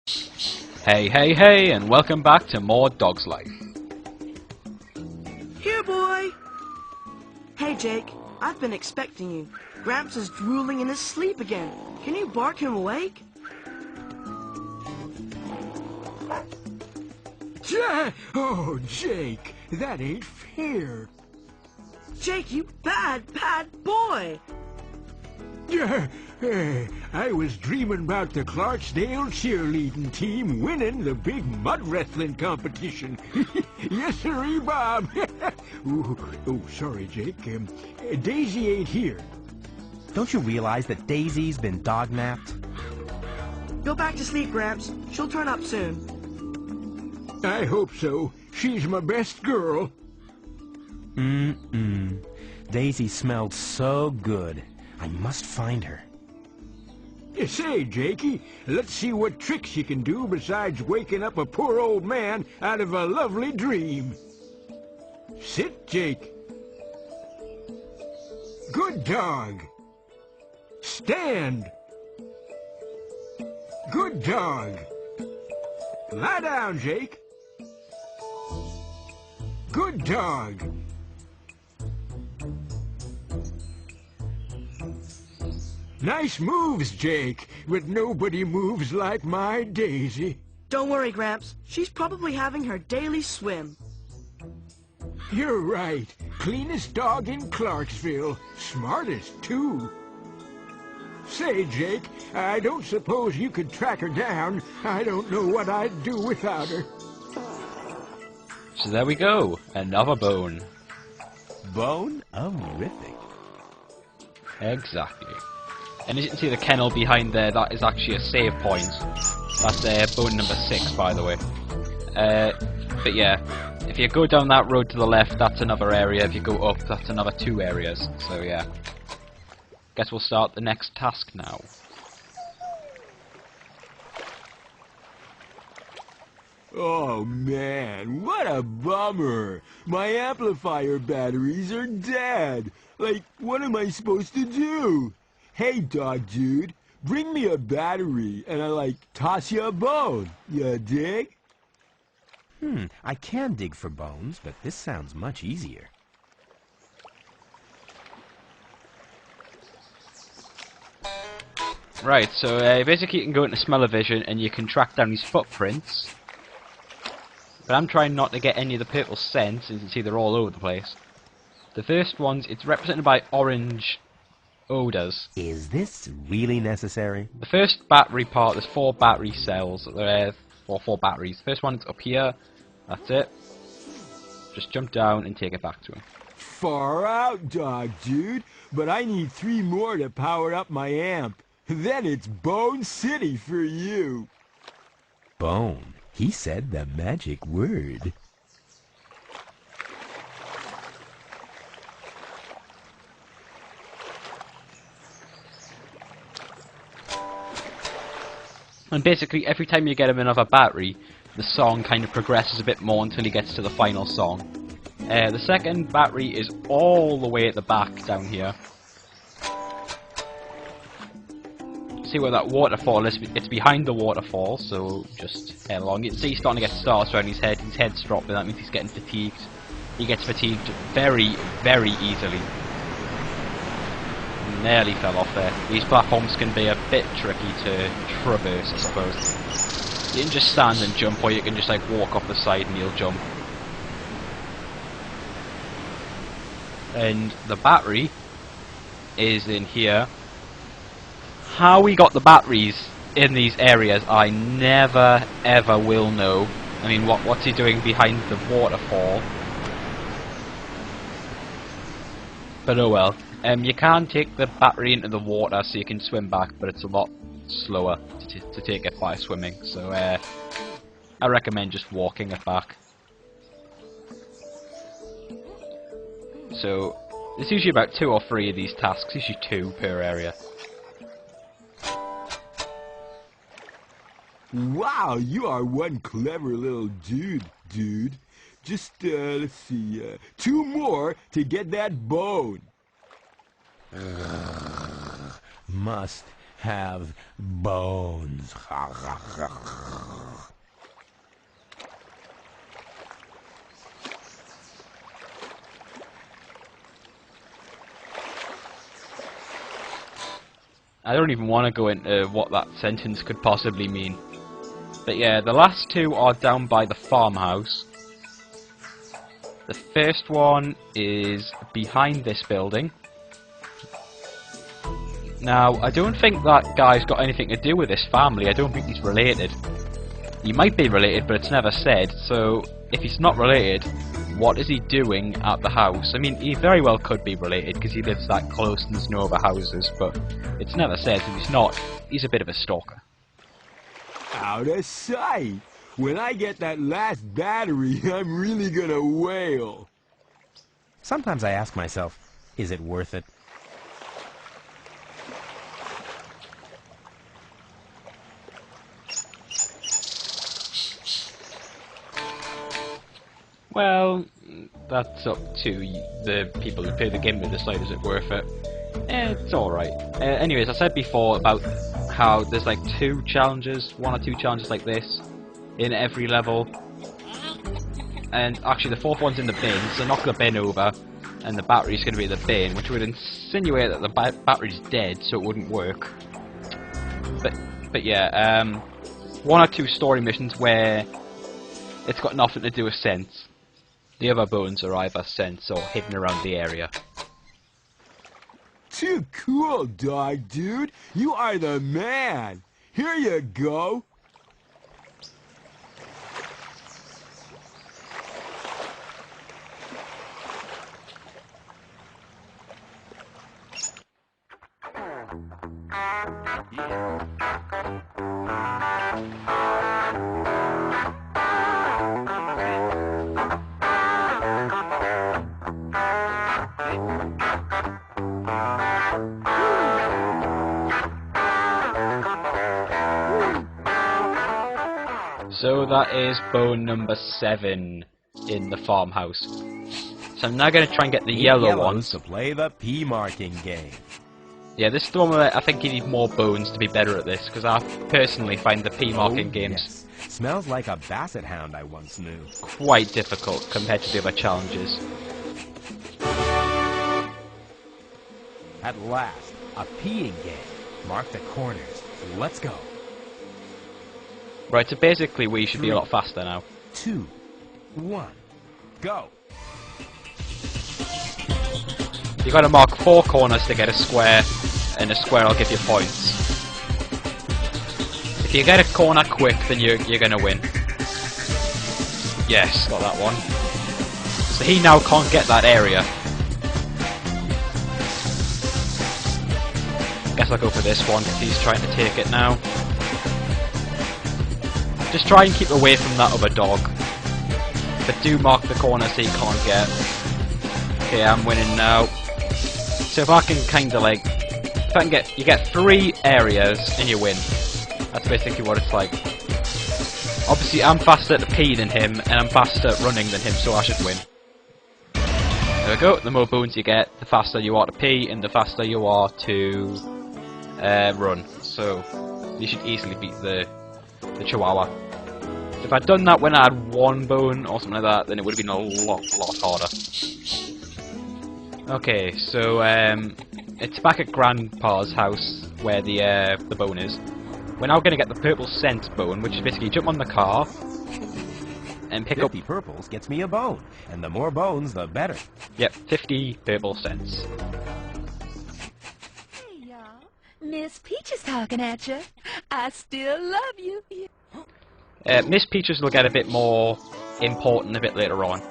Hey, hey, hey, and welcome back to more Dog's Life. Here, boy! Hey, Jake, I've been expecting you. Gramps is drooling in his sleep again. Can you bark him awake? Oh, Jake, that ain't fair. Jake, you bad boy! I was dreaming about the Clarksville cheerleading team winning the big mud wrestling competition. Yes, sirree, Bob. Sorry, Jake. Daisy ain't here. Don't you realize that Daisy's been dog-napped? Go back to sleep, Gramps. She'll turn up soon. I hope so. She's my best girl. Daisy smelled so good. I must find her. You say, Jakey, let's see what tricks you can do besides waking up a poor old man out of a lovely dream. Sit, Jake. Good dog. Stand. Good dog. Lie down, Jake. Good dog. Nice moves, Jake, but nobody moves like my Daisy. Don't worry, Gramps. She's probably having her daily swim. You're right. Cleanest dog in Clarksville. Smartest, too. Say, Jake, I don't suppose you could track her down. I don't know what I'd do without her. So there we go, another bone. Bone-orific. Exactly. And as you can see the kennel behind there, that is actually a save point. That's bone number 6, by the way. But yeah, if you go down that road to the left, that's another area. If you go up, that's another 2 areas. So yeah. Guess we'll start the next task now. Oh, man, what a bummer. My amplifier batteries are dead. Like, what am I supposed to do? Hey, dog dude, bring me a battery and I, toss you a bone. You dig? I can dig for bones, but this sounds much easier. Right, so basically you can go into smell-o-vision and you can track down these footprints. But I'm trying not to get any of the purple scents, as you can see they're all over the place. The first ones, it's represented by orange odours. Is this really necessary? The first battery part, there's 4 battery cells, or 4 batteries. The first one's up here, that's it. Just jump down and take it back to him. Far out, dog dude, but I need 3 more to power up my amp. Then it's Bone City for you. Bone. He said the magic word. And basically, every time you get him another battery, the song kind of progresses a bit more until he gets to the final song. The second battery is all the way at the back down here. See where that waterfall is? It's behind the waterfall, so just head along. You can see he's starting to get stars around his head's dropping, that means he's getting fatigued. He gets fatigued very, very easily. Nearly fell off there. These platforms can be a bit tricky to traverse, I suppose. You can just stand and jump, or you can just walk off the side and he'll jump. And the battery is in here. How we got the batteries in these areas, I never ever will know. I mean, what's he doing behind the waterfall? But oh well. You can take the battery into the water so you can swim back, but it's a lot slower to take it by swimming. So I recommend just walking it back. So there's usually about 2 or 3 of these tasks, usually 2 per area. Wow, you are one clever little dude. Just, let's see, 2 more to get that bone. Must have bones. I don't even want to go into what that sentence could possibly mean. But yeah, the last two are down by the farmhouse. The first one is behind this building. Now, I don't think that guy's got anything to do with this family. I don't think he's related. He might be related, but it's never said. So, if he's not related, what is he doing at the house? I mean, he very well could be related, because he lives that close and there's no other houses, but it's never said. If he's not, he's a bit of a stalker. Out of sight. When I get that last battery, I'm really gonna wail. Sometimes I ask myself, is it worth it? Well, that's up to the people who play the game to decide is it worth it. It's alright. Anyways, I said before about how there's like one or two challenges like this in every level. And actually the fourth one's in the bin, so knock the bin over and the battery's going to be in the bin, which would insinuate that the battery's dead, so it wouldn't work. But yeah, one or two story missions where it's got nothing to do with sense. The other bones are either sense or hidden around the area. Too cool, dog dude. You are the man. Here you go. So that is bone number 7 in the farmhouse. So I'm now going to try and get the yellow ones to play the P marking game. Yeah, this is the one where I think you need more bones to be better at this, because I personally find the P marking games Smells like a basset hound I once knew. quite difficult compared to the other challenges. At last, a peeing game. Mark the corners. Let's go. Right, so basically we should be a lot faster now. 2, 1, go. You gotta mark 4 corners to get a square, and a square will give you points. If you get a corner quick, then you're gonna win. Yes, got that one. So he now can't get that area. Guess I'll go for this one, because he's trying to take it now. Just try and keep away from that other dog. But do mark the corner so you can't get. Okay, I'm winning now. So if I can kinda like, if I can get, you get 3 areas and you win. That's basically what it's like. Obviously I'm faster at the P than him, and I'm faster at running than him, so I should win. There we go, the more bones you get, the faster you are to P, and the faster you are to run. So, you should easily beat the Chihuahua. If I'd done that when I had 1 bone or something like that, then it would have been a lot harder. Okay, so it's back at Grandpa's house where the bone is. We're now going to get the purple scent bone, which is basically jump on the car and pick 50 purples gets me a bone, and the more bones, the better. Yep, 50 purple cents. Hey, y'all. Miss Peach is talking at you. I still love you. Miss Peaches will get a bit more important a bit later on.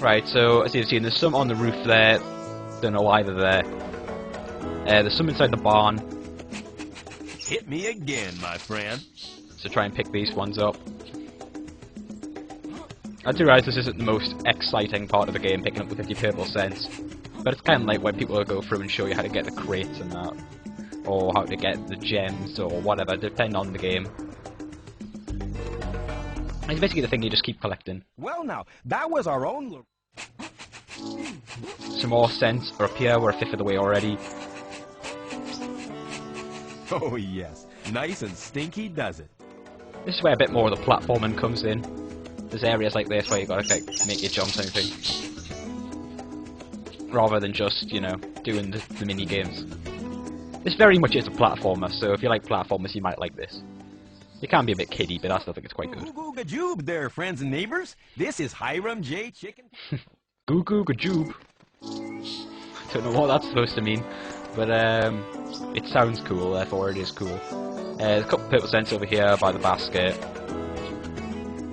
Right, so as you've seen, there's some on the roof there. Don't know why they're there. There's some inside the barn. Hit me again, my friend. So try and pick these ones up. I do realise this isn't the most exciting part of the game, picking up the 50 purple cents. But it's kind of like when people go through and show you how to get the crates and that. Or how to get the gems or whatever, depending on the game. It's basically the thing you just keep collecting. Well now, that was our own... Some more cents are up here, we're a fifth of the way already. Oh yes, nice and stinky does it. This is where a bit more of the platforming comes in. There's areas like this where you gotta like, make your jumps and everything. Rather than just, you know, doing the mini games. This very much is a platformer, so if you like platformers you might like this. It can be a bit kiddie, but I still think it's quite good. Goo goo gajoob there, friends and neighbors. This is Hiram J. Chicken. Goo goo gajoob. Don't know what that's supposed to mean, but it sounds cool, therefore it is cool. There's a couple of purple cents over here by the basket.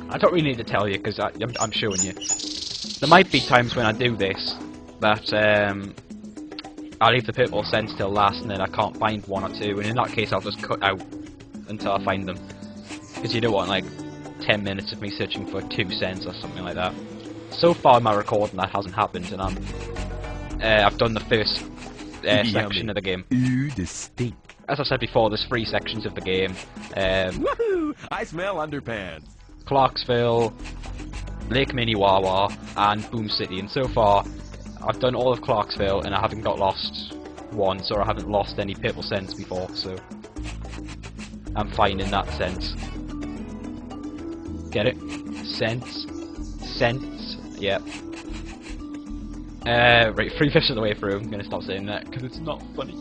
I don't really need to tell you because I'm showing you. There might be times when I do this that I'll leave the purple cents till last and then I can't find one or two, and in that case I'll just cut out until I find them. Because you don't want like 10 minutes of me searching for 2 cents or something like that. So far in my recording that hasn't happened, and I've done the first section of the game. Ooh, distinct. As I said before, there's 3 sections of the game. Woohoo! I smell underpants. Clarksville, Lake Minnewawa, and Boom City, and so far I've done all of Clarksville and I haven't got lost once, or I haven't lost any purple cents before, so I'm fine in that sense. Get it? Cents? Yep. Right, 3/5 of the way through. I'm gonna stop saying that because it's not funny.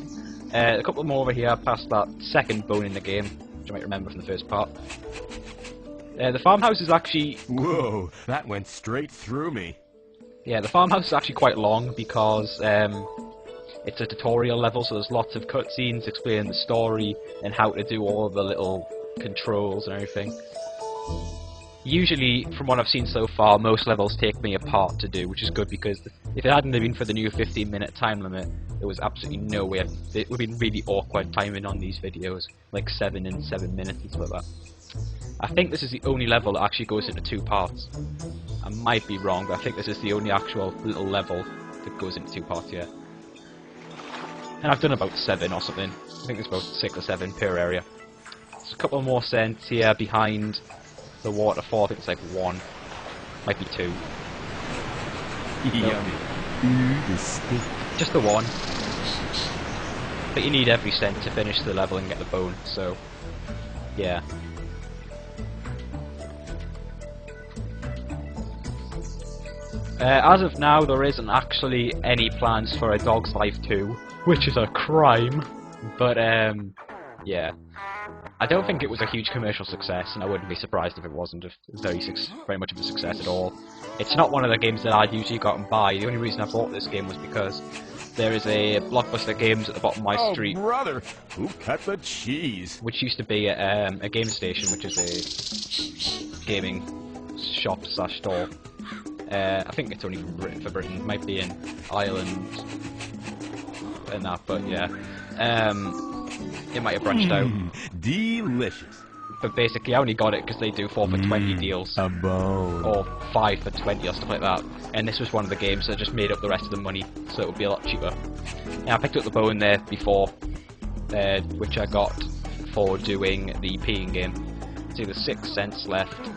A couple more over here past that second bone in the game, which you might remember from the first part. The farmhouse is actually... Whoa, that went straight through me. Yeah, the farmhouse is actually quite long because it's a tutorial level, so there's lots of cutscenes explaining the story and how to do all of the little controls and everything. Usually, from what I've seen so far, most levels take me a part to do, which is good because if it hadn't been for the new 15-minute time limit, there was absolutely no way. It would have been really awkward timing on these videos, like 7 and 7 minutes and stuff like that. I think this is the only level that actually goes into 2 parts. I might be wrong, but I think this is the only actual little level that goes into 2 parts, yeah. And I've done about 7 or something. I think there's about 6 or 7 per area. There's a couple more cents here behind the waterfall. I think it's like 1. Might be 2. Yummy. Ooh, distinct. Just the 1. But you need every cent to finish the level and get the bone, so... yeah. As of now, there isn't actually any plans for A Dog's Life 2, which is a crime, but yeah. I don't think it was a huge commercial success, and I wouldn't be surprised if it wasn't very much of a success at all. It's not one of the games that I'd usually go out and buy. The only reason I bought this game was because there is a Blockbuster Games at the bottom of my street. Oh, brother! Who cut the cheese? Which used to be a game station, which is a gaming shop slash store. I think it's only written for Britain. It might be in Ireland and that, but yeah. It might have branched out. Delicious. But basically I only got it because they do 4 for 20 deals. A bone. Or 5 for 20 or stuff like that. And this was one of the games that just made up the rest of the money, so it would be a lot cheaper. And I picked up the bone there before, which I got for doing the peeing game. See, there's 6 cents left.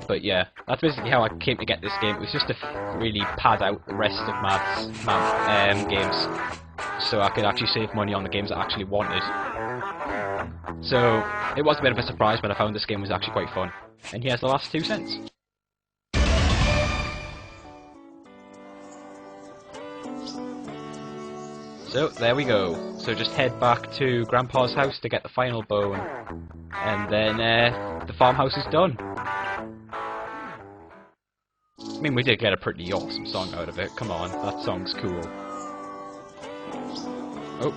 But yeah, that's basically how I came to get this game. It was just to really pad out the rest of my games, so I could actually save money on the games I actually wanted. So it was a bit of a surprise when I found this game was actually quite fun. And here's the last 2 cents. So there we go. So just head back to Grandpa's house to get the final bone, and then the farmhouse is done. I mean, we did get a pretty awesome song out of it. Come on, that song's cool. Oh.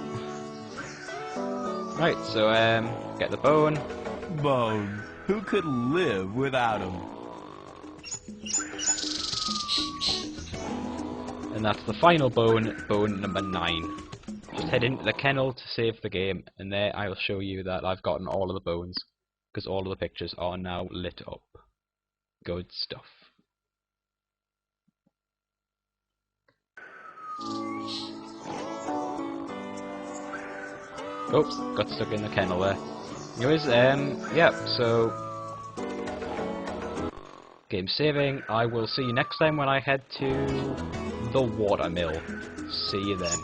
Right, so, get the bone. Bone. Who could live without him? And that's the final bone, bone number 9. Just head into the kennel to save the game, and there I will show you that I've gotten all of the bones, because all of the pictures are now lit up. Good stuff. Oh, got stuck in the kennel there. Anyways, yeah, so... game saving. I will see you next time when I head to the watermill. See you then.